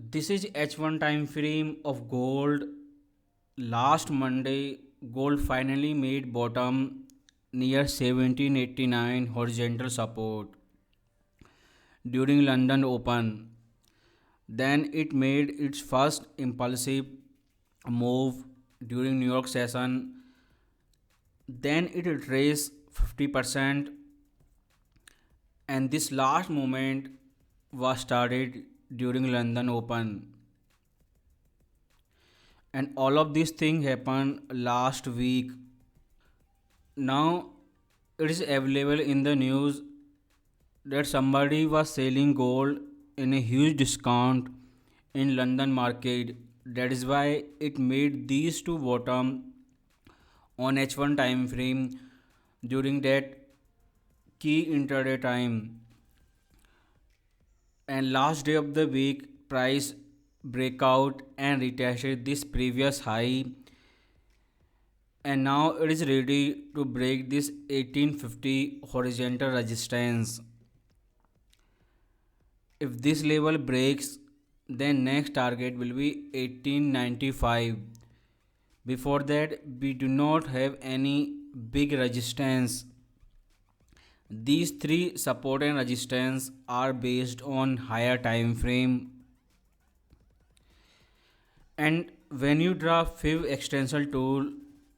This is H1 time frame of gold. Last Monday, gold finally made bottom near 1789 horizontal support during London Open. Then it made its first impulsive move during New York session. Then it retraced 50%, and this last movement was started during London Open. And all of these things happened last week. Now it is available in the news that somebody was selling gold in a huge discount in London market. That is why it made these two bottom on H1 time frame during that key intraday time. And last day of the week, price breakout and retested this previous high, and now it is ready to break this 1850 horizontal resistance. If this level breaks, then next target will be 1895. Before that, we do not have any big resistance. These three support and resistance are based on higher time frame. And when you draw FIV extensal tool,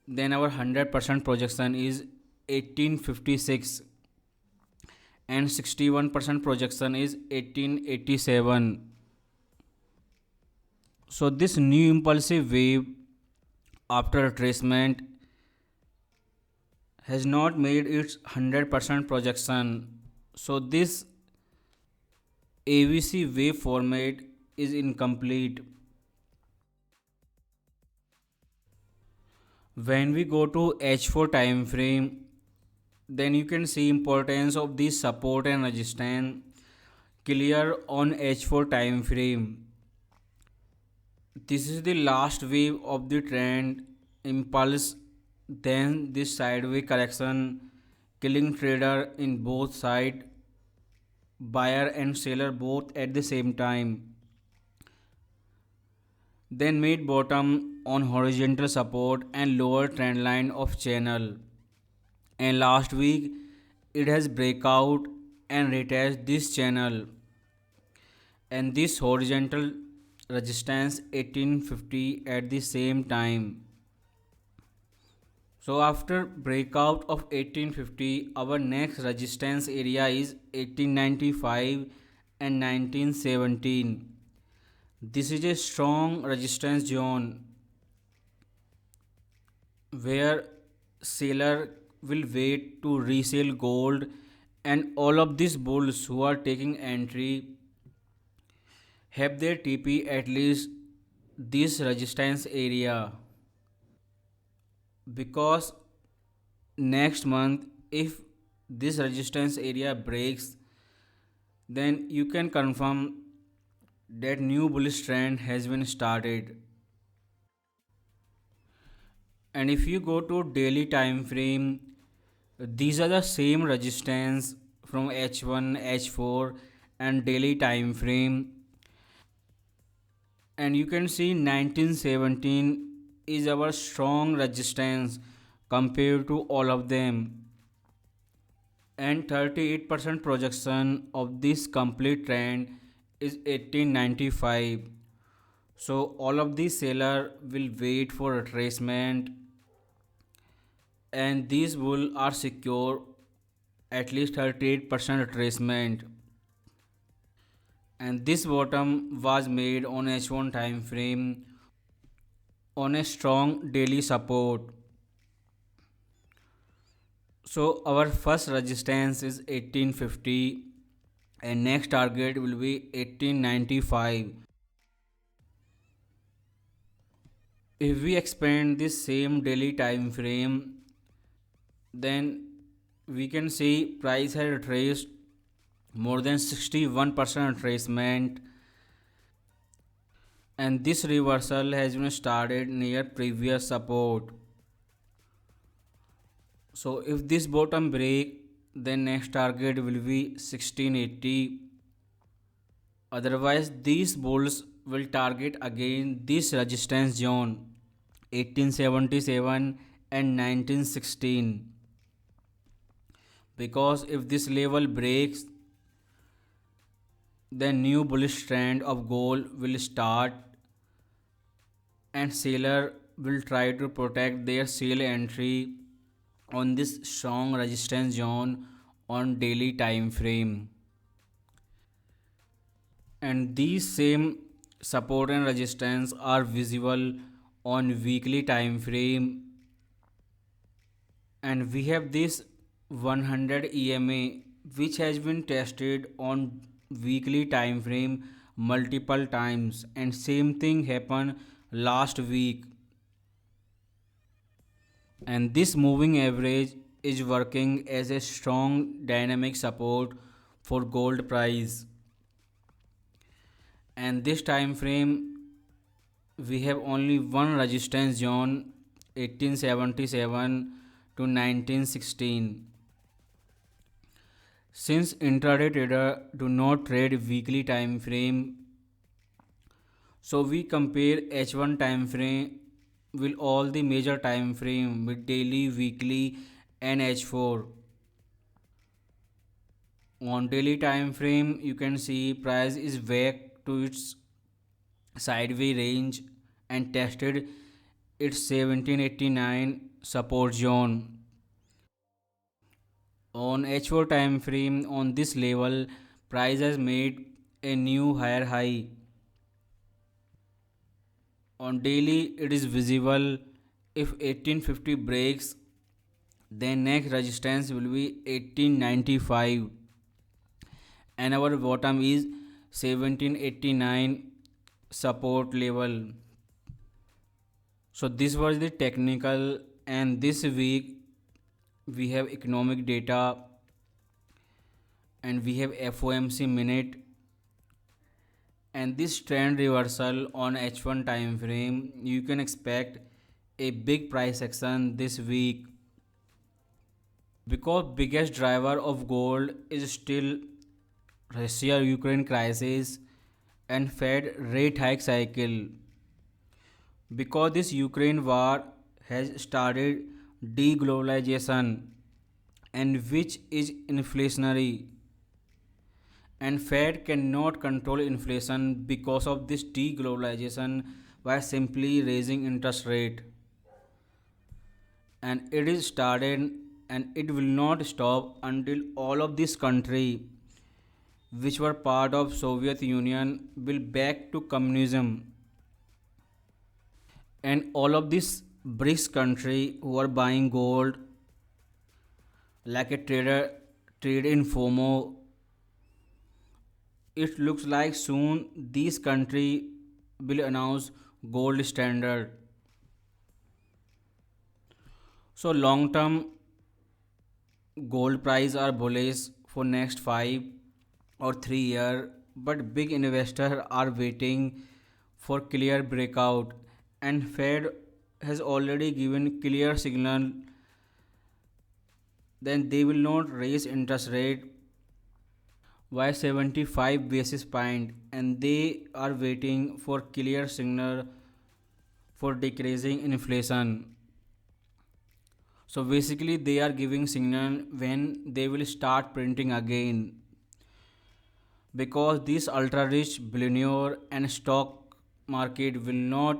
then our 100% projection is 1856 and 61% projection is 1887. So this new impulsive wave after retracement has not made its 100% projection. So this AVC wave format is incomplete. When we go to H4 time frame, then you can see importance of this support and resistance clear on H4 time frame. This is the last wave of the trend impulse, then this sideways correction killing trader in both side, buyer and seller both at the same time. Then made bottom on horizontal support and lower trend line of channel, and last week it has breakout and retest this channel and this horizontal resistance 1850 at the same time. So after breakout of 1850, our next resistance area is 1895 and 1917. This is a strong resistance zone where seller will wait to resell gold, and all of these bulls who are taking entry have their TP at least this resistance area, because next month if this resistance area breaks, then you can confirm that new bullish trend has been started. And if you go to daily time frame, these are the same resistance from H1, H4 and daily time frame, and you can see 1917 is our strong resistance compared to all of them, and 38% projection of this complete trend is 1895. So all of these seller will wait for retracement, and these bull are secure at least 38% retracement. And this bottom was made on H1 time frame on a strong daily support. So our first resistance is 1850 and next target will be 1895. If we expand this same daily time frame, then we can see price has retraced more than 61% retracement, and this reversal has been started near previous support. So if this bottom break, then next target will be 1680. Otherwise, these bulls will target again this resistance zone 1877 and 1916, because if this level breaks, then new bullish trend of gold will start and seller will try to protect their sale entry on this strong resistance zone on daily time frame. And these same support and resistance are visible on weekly time frame, and we have this 100 EMA which has been tested on weekly time frame multiple times, and same thing happened last week. And this moving average is working as a strong dynamic support for gold price. And this time frame we have only one resistance zone 1877 to 1916. Since intraday trader do not trade weekly time frame, so we compare H1 time frame with all the major time frame with daily, weekly and H4. On daily time frame you can see price is back to its sideways range and tested its 1789 support zone. On H4 time frame, on this level price has made a new higher high. On daily it is visible. If 1850 breaks, then next resistance will be 1895 and our bottom is 1789 support level. So this was the technical, and this week we have economic data and we have FOMC minute, and this trend reversal on H1 time frame you can expect a big price action this week, because biggest driver of gold is still Russia Ukraine crisis and Fed rate hike cycle, because this Ukraine war has started deglobalization and which is inflationary, and Fed cannot control inflation because of this deglobalization by simply raising interest rate, and it is started and it will not stop until all of this country which were part of Soviet Union will back to communism, and all of these BRICS country who are buying gold like a trader trade in FOMO, it looks like soon these country will announce gold standard. So long term gold price are bullish for next 5 or 3 year, but big investors are waiting for clear breakout, and Fed has already given clear signal then they will not raise interest rate by 75 basis point, and they are waiting for clear signal for decreasing inflation. So basically they are giving signal when they will start printing again, because this ultra rich billionaire and stock market will not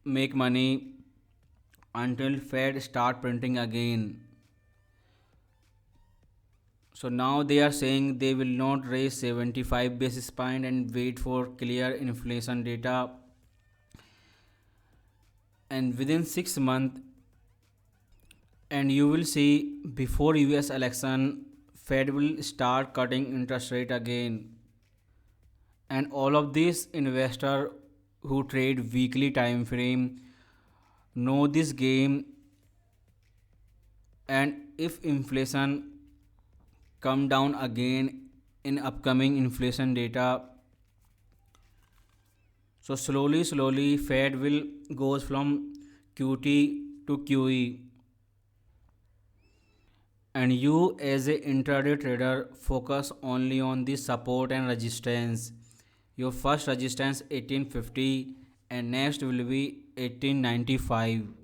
make money until Fed start printing again. So now they are saying they will not raise 75 basis point and wait for clear inflation data, and within 6 months, and you will see before US election Fed will start cutting interest rate again, and all of these investors who trade weekly time frame know this game, and if inflation come down again in upcoming inflation data, so slowly Fed will goes from QT to QE, and you as a intraday trader focus only on the support and resistance. Your first resistance 1850 and next will be 1895.